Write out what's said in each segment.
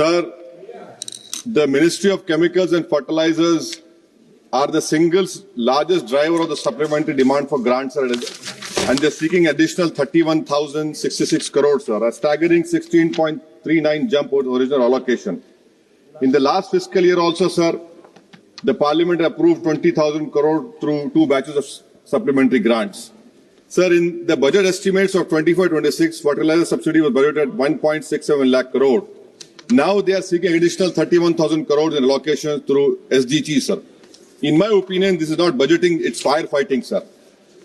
Sir, the Ministry of Chemicals and Fertilizers are the single largest driver of the supplementary demand for grants, sir, and they're seeking additional 31,066 crores, sir, a staggering 16.39 jump over the original allocation. In the last fiscal year also, sir, the Parliament approved 20,000 crore through two batches of supplementary grants. Sir, in the budget estimates of 24-26, fertilizer subsidy was budgeted at 1.67 lakh crore. Now they are seeking additional 31,000 crores in allocations through SDG, sir. In my opinion, this is not budgeting, it's firefighting, sir.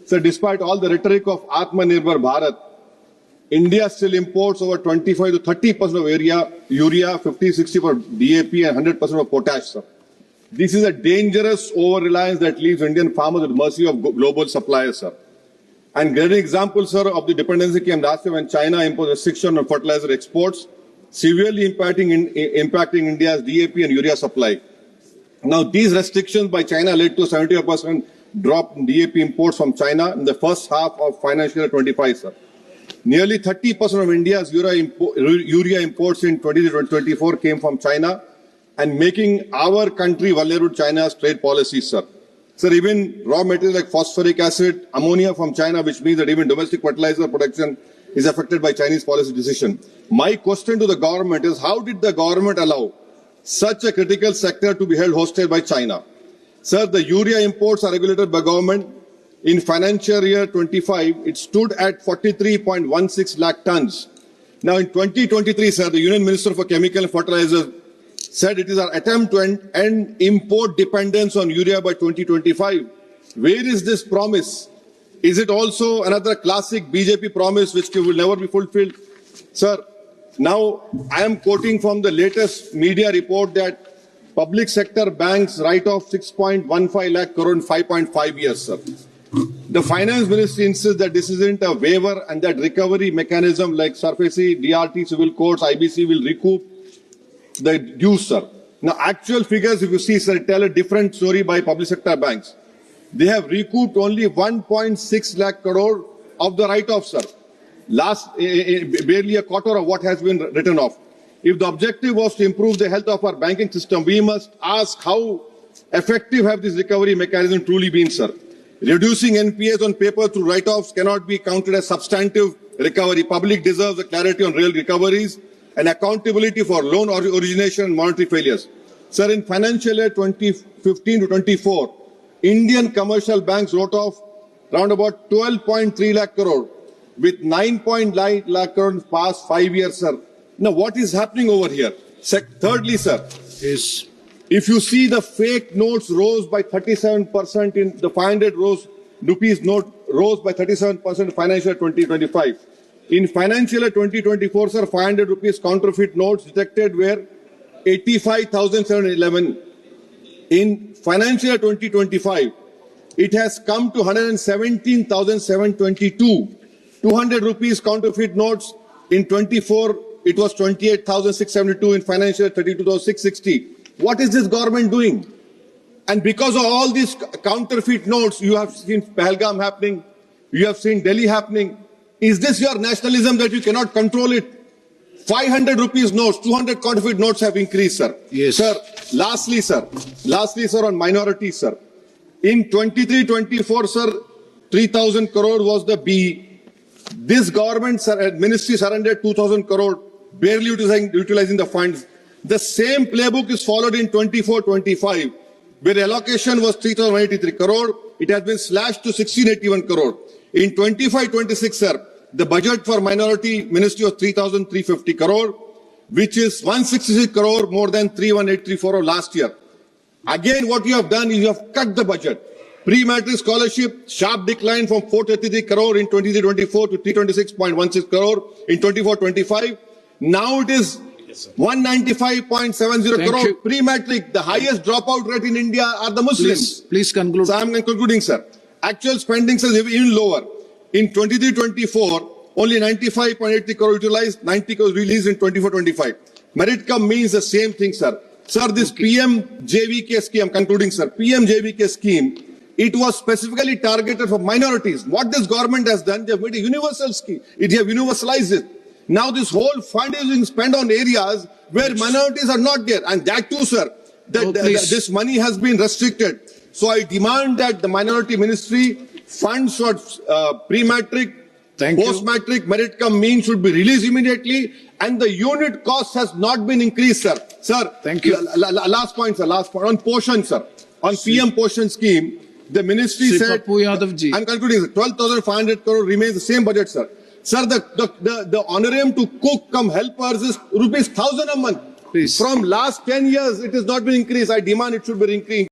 Sir, despite all the rhetoric of Atmanirbhar Bharat, India still imports over 25 to 30% of urea, 50-60 for DAP and 100% of potash, sir. This is a dangerous over-reliance that leaves Indian farmers at the mercy of global suppliers, sir. And great example, sir, of the dependency came last year when China imposed restriction on fertilizer exports, severely impacting India's DAP and urea supply. Now, these restrictions by China led to a 75% drop in DAP imports from China in the first half of financial year 25, sir. Nearly 30% of India's urea imports in 2024 came from China and making our country vulnerable to China's trade policies, sir. Sir, even raw materials like phosphoric acid, ammonia from China, which means that even domestic fertilizer production is affected by Chinese policy decision. My question to the government is, how did the government allow such a critical sector to be held hostage by China? Sir, the urea imports are regulated by government. In financial year 25, it stood at 43.16 lakh tons. Now in 2023, sir, the Union Minister for Chemical and Fertilizers said it is our attempt to end import dependence on urea by 2025. Where is this promise? Is it also another classic BJP promise which will never be fulfilled? Sir, now I am quoting from the latest media report that public sector banks write off 6.15 lakh crore in 5.5 years, sir. The finance ministry insists that this isn't a waiver and that recovery mechanism like SARFAESI, DRT, civil courts, IBC will recoup the dues, sir. Now, actual figures, if you see, sir, tell a different story by public sector banks. They have recouped only 1.6 lakh crore of the write-off, sir. Barely a quarter of what has been written off. If the objective was to improve the health of our banking system, we must ask how effective have these recovery mechanisms truly been, sir. Reducing NPAs on paper through write-offs cannot be counted as substantive recovery. Public deserves a clarity on real recoveries and accountability for loan origination and monetary failures. Sir, in financial year 2015 to 24, Indian commercial banks wrote off around about 12.3 lakh crore with 9.9 lakh crore in the past 5 years, sir. Now, what is happening over here? Thirdly, sir, is if you see the fake notes rose by 37% in the 500 rupees note rose by 37% in financial year 2025. In financial year 2024, sir, 500 rupees counterfeit notes detected were 85,711. In financial year 2025, it has come to 117,722. 200 rupees counterfeit notes in 24, it was 28,672. In financial year 32,660. What is this government doing? And because of all these counterfeit notes, you have seen Pahalgam happening, you have seen Delhi happening. Is this your nationalism that you cannot control it? 500 rupees notes, 200 counterfeit notes have increased, sir. Yes. Sir, lastly, sir, on minorities, sir. In 23-24, sir, 3,000 crore was the B. This government, sir, ministry surrendered 2,000 crore, barely utilizing the funds. The same playbook is followed in 24-25, where the allocation was 3,183 crore. It has been slashed to 1,681 crore. In 25-26, sir, the budget for minority ministry was 3,350 crore, which is 166 crore more than 3,1834 of last year. Again, what you have done is you have cut the budget. Pre-matric scholarship, sharp decline from 433 crore in 23-24 to 326.16 crore in 24-25. Now it is 195.70 crore. Pre-matric, the highest dropout rate in India are the Muslims. Please conclude. So I am concluding, sir. Actual spending is even lower. In 23-24, only 95.80 crore utilized, 90 crore released in 24-25. Merit come means the same thing, sir. Sir, this PMJVK scheme, I'm concluding, sir. PMJVK scheme, it was specifically targeted for minorities. What this government has done, they have made a universal scheme. They have universalized it. Now this whole fund is being spent on areas where minorities are not there. And that too, sir, this money has been restricted. So I demand that the minority ministry funds for pre-matric, post-matric, merit cum mean should be released immediately, and the unit cost has not been increased, sir. Sir, thank you. Last point, sir. Last point on Poshan, sir. On PM Poshan scheme, the ministry said, I'm concluding, sir, 12,500 crore remains the same budget, sir. Sir, the honorarium to cook come helpers is rupees 1,000 a month. Please. From last 10 years, it has not been increased. I demand it should be increased.